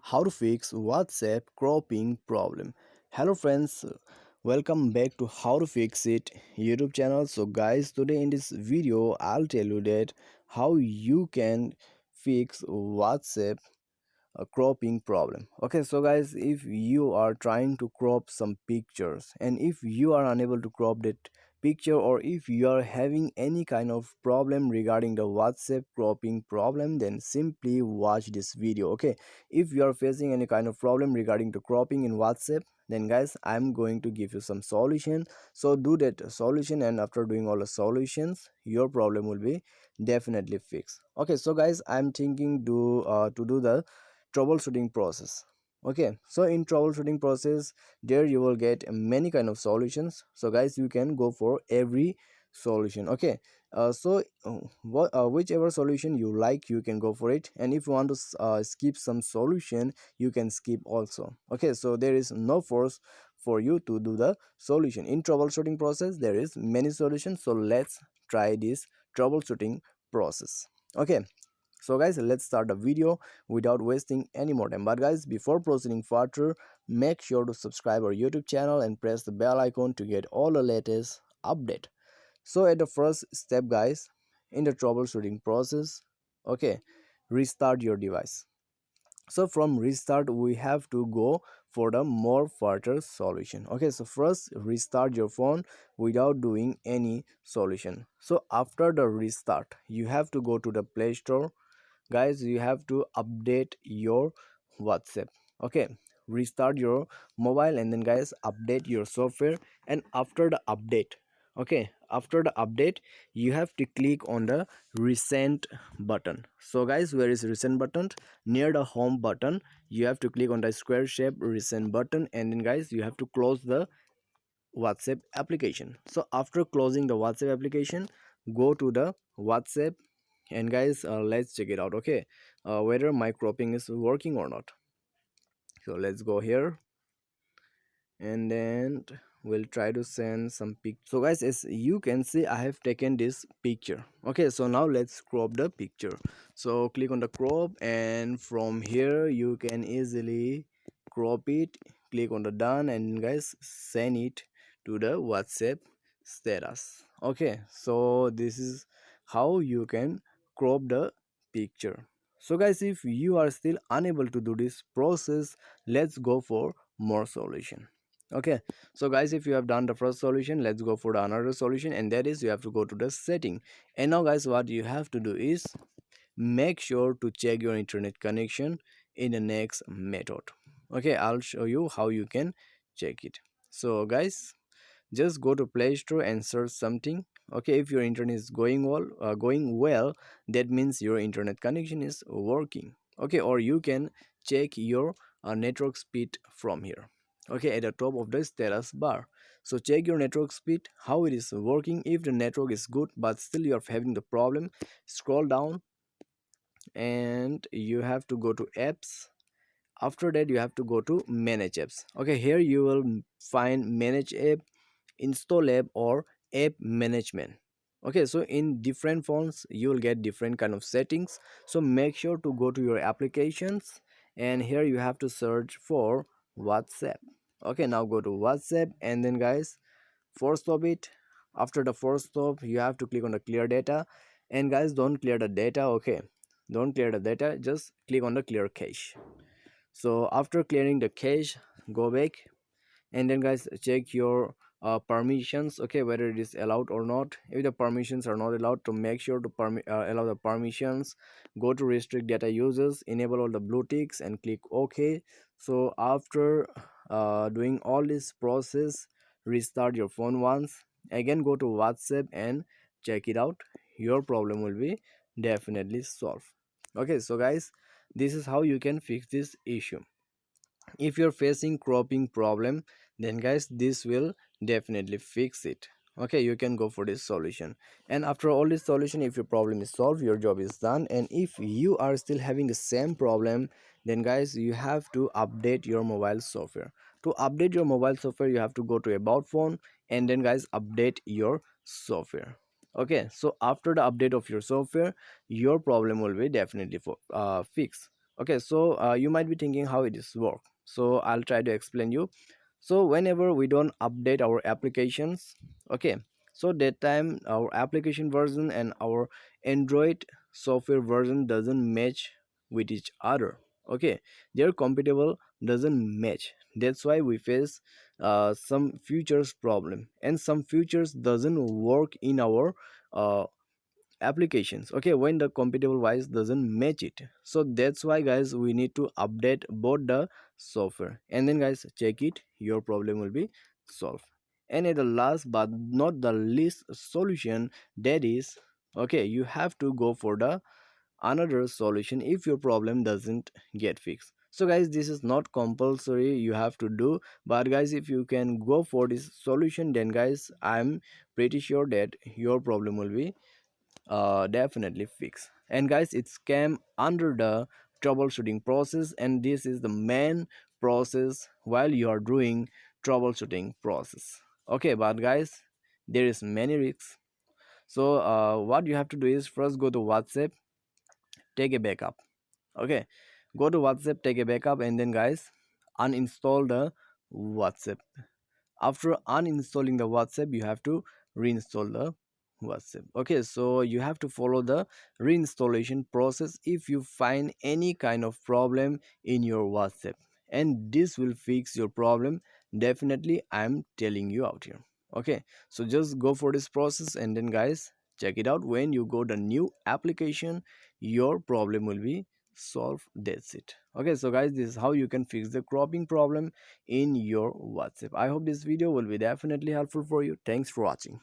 how to fix WhatsApp cropping problem. Hello friends, welcome back to How to Fix It YouTube channel. So guys, today in this video I'll tell you that how you can fix WhatsApp a cropping problem. Okay, so guys, if you are trying to crop some pictures and if you are unable to crop that picture, or if you are having any kind of problem regarding the WhatsApp cropping problem, then simply watch this video. Okay, if you are facing any kind of problem regarding the cropping in WhatsApp, then guys, I'm going to give you some solution. So do that solution, and after doing all the solutions, your problem will be definitely fixed. Okay, so guys, I'm thinking to do the troubleshooting process. Okay, so in troubleshooting process, there you will get many kind of solutions. So guys, you can go for every solution. Okay, whichever solution you like, you can go for it, and if you want to skip some solution, you can skip also. Okay, so there is no force for you to do the solution. In troubleshooting process, there is many solutions, so let's try this troubleshooting process. Okay, so guys, let's start the video without wasting any more time. But guys, before proceeding further, make sure to subscribe our YouTube channel and press the bell icon to get all the latest update. So at the first step guys, in the troubleshooting process, okay, restart your device. So from restart, we have to go for the more further solution. Okay, so first restart your phone without doing any solution. So after the restart, you have to go to the Play Store. Guys, you have to update your WhatsApp. Okay, restart your mobile, and then guys, update your software. And after the update, okay, after the update, you have to click on the recent button. So guys, where is recent button? Near the home button, you have to click on the square shape recent button, and then guys, you have to close the WhatsApp application. So after closing the WhatsApp application, go to the WhatsApp, and guys, let's check it out. Okay, whether my cropping is working or not. So let's go here, and then we'll try to send some pic. So guys, as you can see, I have taken this picture. Okay, so now let's crop the picture. So click on the crop, and from here you can easily crop it. Click on the done, and guys, send it to the WhatsApp status. Okay, so this is how you can crop the picture. So guys, if you are still unable to do this process, let's go for more solution. Okay, so guys, if you have done the first solution, let's go for the another solution, and that is you have to go to the setting. And now guys, what you have to do is make sure to check your internet connection in the next method. Okay, I'll show you how you can check it. So guys, just go to Play Store and search something. Okay, if your internet is going well, that means your internet connection is working. Okay, or you can check your network speed from here. Okay, at the top of the status bar, so check your network speed, how it is working. If the network is good but still you are having the problem, scroll down, and you have to go to apps. After that, you have to go to manage apps. Okay, here you will find manage app, install app, or app management. Okay, so in different phones you will get different kind of settings, so make sure to go to your applications, and here you have to search for WhatsApp. Okay, now go to WhatsApp, and then guys, force stop it. After the force stop, you have to click on the clear data, and guys, don't clear the data. Okay, don't clear the data, just click on the clear cache. So after clearing the cache, go back, and then guys, check your permissions. Okay, whether it is allowed or not. If the permissions are not allowed, to make sure to allow the permissions. Go to restrict data users, enable all the blue ticks, and click OK. So after doing all this process, restart your phone once again, go to WhatsApp and check it out. Your problem will be definitely solved. Okay, so guys, this is how you can fix this issue. If you're facing cropping problem, then guys, this will definitely fix it. Okay, you can go for this solution, and after all this solution, if your problem is solved, your job is done. And if you are still having the same problem, then guys, you have to update your mobile software. To update your mobile software, you have to go to about phone, and then guys, update your software. Okay, so after the update of your software, your problem will be definitely fixed. Okay, so you might be thinking how it is work, so I'll try to explain you. So whenever we don't update our applications, okay, so that time our application version and our Android software version doesn't match with each other. Okay, their compatible doesn't match. That's why we face some features problem, and some features doesn't work in our uh, applications, okay, when the compatible wise doesn't match it. So that's why guys we need to update both the software, and then guys check it, your problem will be solved. And at the last but not the least solution, that is, okay, you have to go for the another solution if your problem doesn't get fixed. So guys, this is not compulsory you have to do, but guys if you can go for this solution, then guys I'm pretty sure that your problem will be definitely fix. And guys, it's came under the troubleshooting process, and this is the main process while you are doing troubleshooting process. Okay, but guys, there is many risks. So what you have to do is first go to WhatsApp, take a backup. Okay, go to WhatsApp, take a backup, and then guys uninstall the WhatsApp. After uninstalling the WhatsApp, you have to reinstall the WhatsApp. Okay, so you have to follow the reinstallation process if you find any kind of problem in your WhatsApp, and this will fix your problem. Definitely, I'm telling you out here. Okay, so just go for this process, and then guys check it out. When you go the new application, your problem will be solved. That's it. Okay, so guys, this is how you can fix the cropping problem in your WhatsApp. I hope this video will be definitely helpful for you. Thanks for watching.